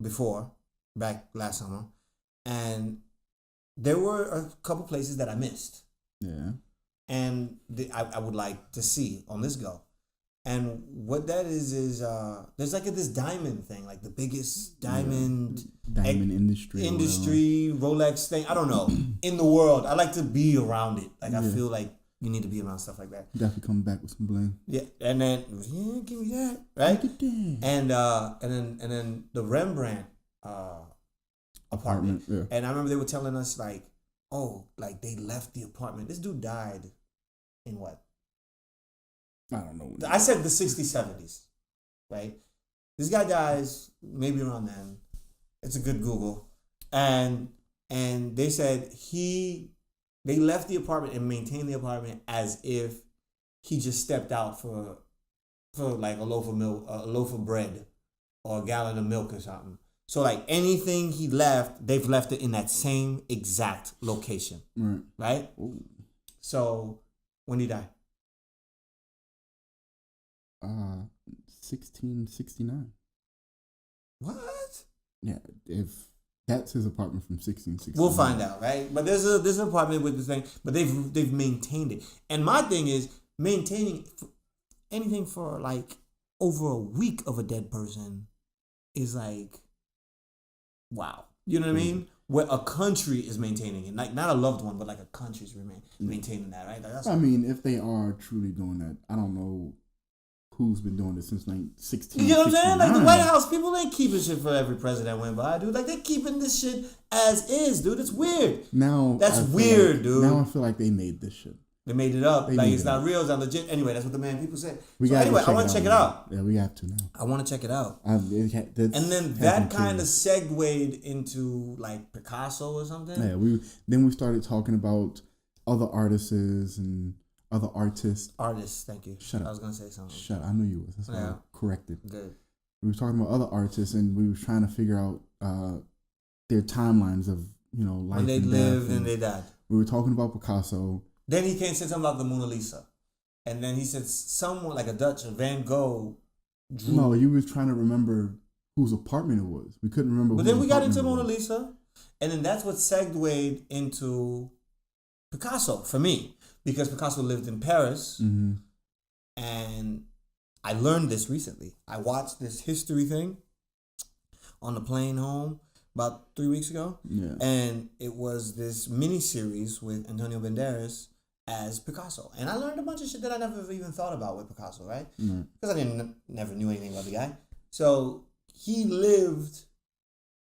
before, back last summer, and there were a couple places that I missed. Yeah. And I would like to see on this go. And what that is there's like this diamond thing, like the biggest diamond industry Rolex thing. I don't know in the world. I like to be around it. Like I feel like you need to be around stuff like that. Definitely come back with some bling. Yeah, and then give me that, right? And then the Rembrandt apartment. Yeah. And I remember they were telling us like they left the apartment. This dude died in what? I don't know. I said the 60s, 70s, right? This guy dies maybe around then. It's a good Google, and they said they left the apartment and maintained the apartment as if he just stepped out for like a loaf of milk, a loaf of bread, or a gallon of milk or something. So like anything he left, they've left it in that same exact location, right? Ooh. So when did he die? 1669. What? Yeah, if that's his apartment from 1669. We'll find out, right? But there's an apartment with this thing, but they've maintained it. And my thing is maintaining anything for like over a week of a dead person is like, wow. You know what I mean? Where a country is maintaining it, like not a loved one, but like a country's maintaining that, right? Like I mean, if they are truly doing that, I don't know who's been doing this since 1669. You know what I'm saying? Like the White House, people ain't keeping shit for every president went by, dude. Like they're keeping this shit as is, dude. It's weird. Now that's weird, dude. Now I feel like they made this shit. They made it up. Like it's not real. It's not legit. Anyway, that's what the man people said. I want to check it out. Yeah, we have to now. I want to check it out. And then that kind of segued into like Picasso or something. Yeah, we started talking about other artists and other artists. Artists, thank you. Shut up. I was gonna say something. Shut. I knew you was. That's why Yeah. I corrected. Good. We were talking about other artists, and we were trying to figure out their timelines of life When they and lived death, and they died. we were talking about Picasso. Then he came and said something about the Mona Lisa, and then he said someone like a Dutch Van Gogh drew. No, you was trying to remember whose apartment it was. We couldn't remember. But whose then we got into apartment Mona it was. Lisa, and then that's what segued into Picasso for me, because Picasso lived in Paris, Mm-hmm. and I learned this recently. I watched this history thing on the plane home about 3 weeks ago, Yeah. and it was this mini series with Antonio Banderas as Picasso, and I learned a bunch of shit that I never even thought about with Picasso, right? Right. Because I never knew anything about the guy. So he lived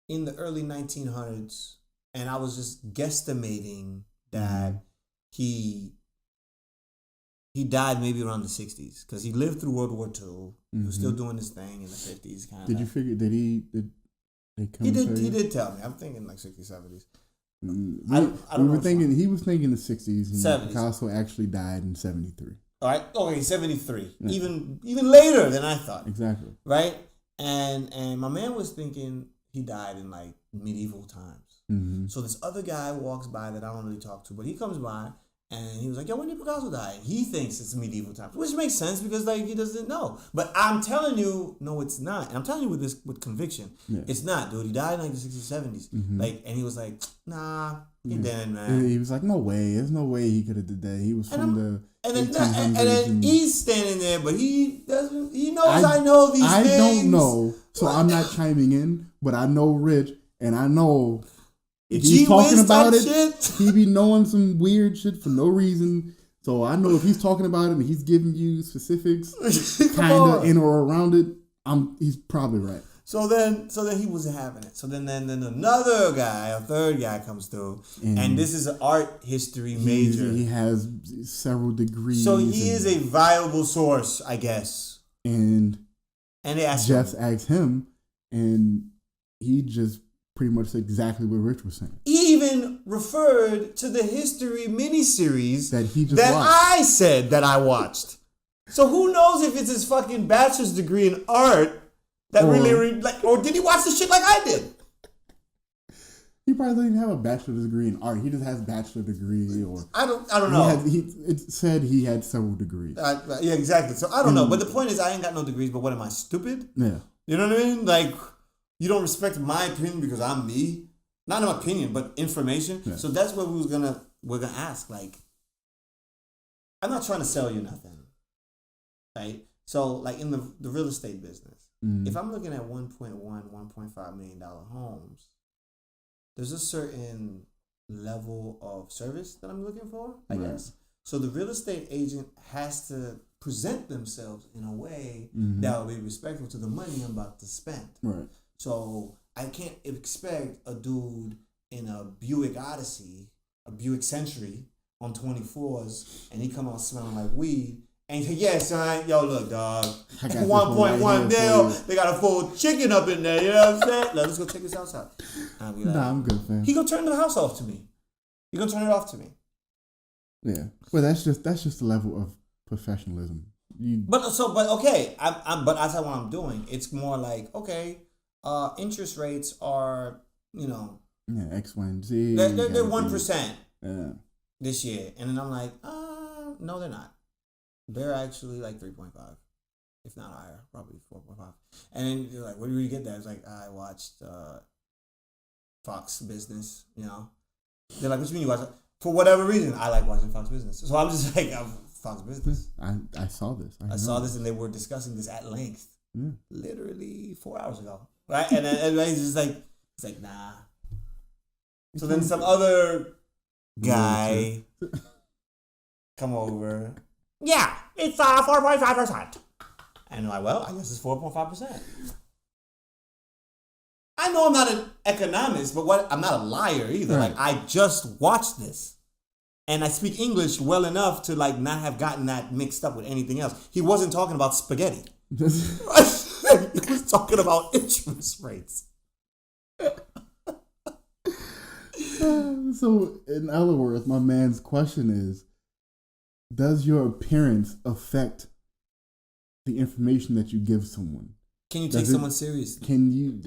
in the early 1900s, and I was just guesstimating that he died maybe around the 60s, because he lived through World War II. He was still doing his thing in the 50s, kind of. Did you figure? Did they come? He and did. tell He you? did tell me. I'm thinking like 60s, 70s. We, I don't we know were what's thinking he was thinking the 60s. And 70s. Picasso actually died in 73. All right. Okay, 73. Yeah. Even later than I thought. Exactly. Right. And my man was thinking he died in like medieval times. Mm-hmm. So this other guy walks by that I don't really talk to, but he comes by and he was like, "Yo, when did Picasso die?" He thinks it's medieval times, which makes sense because like he doesn't know. But I'm telling you, no, it's not. And I'm telling you with conviction, Yeah. it's not, dude. He died in like the 60s, 70s. Mhm. Like, and he was like, "Nah, he Yeah. didn't, And man." he was like, "No way! There's no way he could have did that. He was And from I'm- the And then, 1800s." and then he's standing there, but he doesn't. He knows I know these I things. don't know, so What? I'm not chiming in. But I know Rich, and I know if Gee he's talking whiz about type it, shit. he be knowing some weird shit for no reason. So I know if he's talking about it and he's giving you specifics, Come kind of on. in or around it, he's probably right. So then he wasn't having it. So then another guy, a third guy comes through, and this is an art history major. He has several degrees. So he and, is a viable source, I guess. And And they asked Jeff's him. asked him, and he just pretty much said exactly what Rich was saying. He even referred to the history miniseries That he just that watched. I said that I watched. So who knows if it's his fucking bachelor's degree in art that Or- or did he watch the shit like I did? He probably doesn't even have a bachelor's degree in art. He just has bachelor degree, or I don't know. it said he had several degrees. Yeah, exactly. So I don't know. But the point is, I ain't got no degrees. But what am I, stupid? Yeah. You know what I mean? Like, you don't respect my opinion because I'm me. Not an opinion, but information. Yeah. So that's what we're gonna ask. Like, I'm not trying to sell you nothing, right? So, like in the real estate business, Mm. if I'm looking at 1.5 million dollar homes, there's a certain level of service that I'm looking for, I Right. guess. So the real estate agent has to present themselves in a way Mhm. that will be respectful to the money I'm about to spend. Right. So I can't expect a dude in a Buick Odyssey, a Buick Century on 24s, and he come out smelling like weed. And he say, "Yeah, son, yo, look, dog, I got this 1.1 one right here mil. for you." They got a full chicken up in there. You know what I'm saying? Let's go check this house out." I'll be like, Nah, I'm good, fam. he gonna turn the house off to me. He gonna turn it off to me. Yeah. Well, that's just the level of professionalism. But okay, I'm but that's not what I'm doing. It's more like, okay, interest rates are, Yeah, X, Y, and Z. they're you gotta 1% Yeah. this year, and then I'm like, no, they're not. They're actually like 3.5, if not higher, probably 4.5. And then you're like, where do you get that? It's like, I watched Fox Business. You know, they're like, what you mean you watch it? For whatever reason, I like watching Fox Business. So I'm just like, I'm Fox Business. I saw this. I saw this, and they were discussing this at length, Yeah. literally 4 hours ago, right? And then everybody's just like, it's like, nah. So then some other guy come over. Yeah, it's 4.5%. And I'm like, well, I guess it's 4.5%. I know I'm not an economist, but I'm not a liar either. Right. Like, I just watched this. And I speak English well enough to like not have gotten that mixed up with anything else. He wasn't talking about spaghetti. He was talking about interest rates. So, in other words, my man's question is, Does your appearance affect the information that you give someone? Can you take someone seriously? Can you?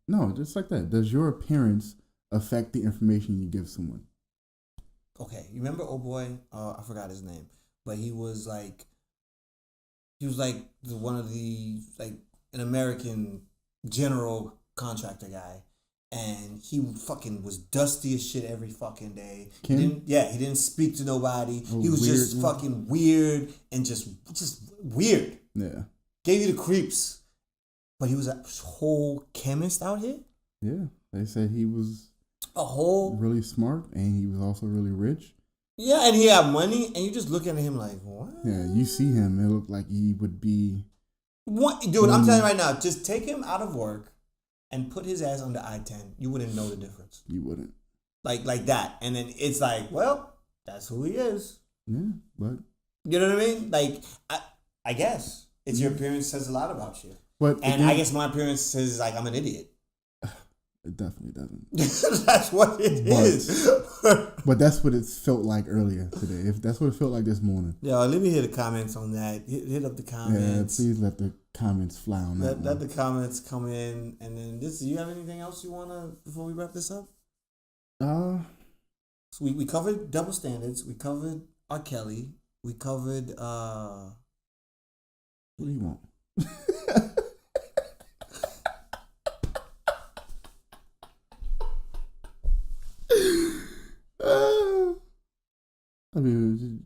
No, just like that. Does your appearance affect the information you give someone? Okay, you remember old boy? I forgot his name, but he was like one of the like an American general contractor guy, and he fucking was dusty as shit every fucking day. Kim? He didn't speak to nobody. Oh, He was weird just one. fucking weird and just weird. Yeah. Gave you the creeps. But he was a whole chemist out here. Yeah. They said he was A whole really smart and he was also really rich. yeah, and he had money, and you just looking at him like what? Yeah, you see him, it looked like he would be. What, dude? I'm telling you right now, just take him out of work and put his ass under I-10. You wouldn't know the difference. You wouldn't. Like that, and then it's like, well, that's who he is. Yeah, but You know what I mean? Like, I guess it's your appearance says a lot about you, but and again, I guess my appearance says like I'm an idiot. it definitely doesn't. That's what it is. But that's what it felt like earlier today. If that's what it felt like this morning. Yo, let me hear the comments on that. Hit up the Yeah, comments. please let the comments fly on that. Let one. the comments come in, and then this. Do you have anything else you wanna before we wrap this up? So we covered double standards. We covered R. Kelly. We covered What do you want? I mean,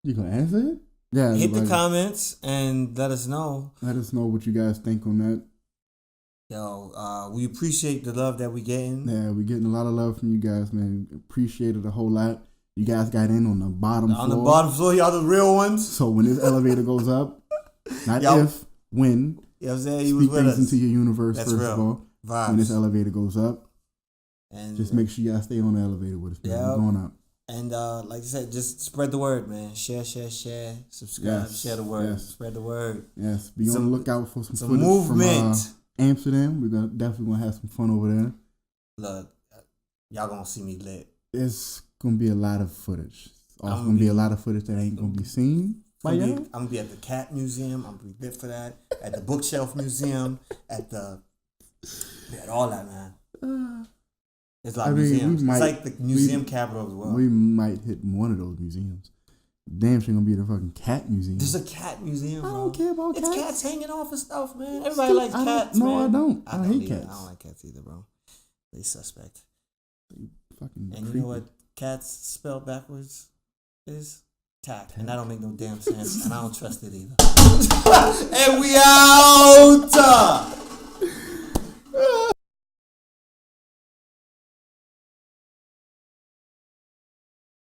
you gonna answer it? Yeah. hit the like, comments and let us know. Let us know what you guys think on that. Yo, we appreciate the love that we getting. Yeah, we're getting a lot of love from you guys, man. Appreciate it a whole lot. You guys got in on the bottom floor. On the bottom floor, y'all the real ones. So when this elevator goes up, not Y'all- if, when, You know what I'm saying? You was speak with things us. into your universe That's first real. of all. When this Vibes. elevator goes up, And just make sure y'all stay on the elevator with us. Man. Yeah. We're going up. And like I said, just spread the word, man. Share. Subscribe. Yes, Share the word. yes. Spread the word. Yes, be on Some- the lookout for some It's a footage movement. from Amsterdam. We're definitely gonna have some fun over there. Look, y'all gonna see me lit. It's gonna be a lot of footage. It's also I'm gonna be a be- lot of footage that ain't gonna be seen by I'm y'all. gonna be at the Cat Museum. I'm gonna be lit for that. At the Bookshelf Museum. At all that, man. It's like I mean, we museums. might- It's like the museum capital of the world. We might hit one of those museums. Damn sure gonna be the fucking cat museum. There's a cat museum, I bro. don't care about It's cats. cats hanging off of stuff, man. Everybody likes I don't- cats, no, man. I don't. I hate either. cats. I don't like cats either, bro. They suspect. Fucking And creepy. you know what cats spelled backwards is? Tack. And that don't make no damn sense. And I don't trust it either. And we out!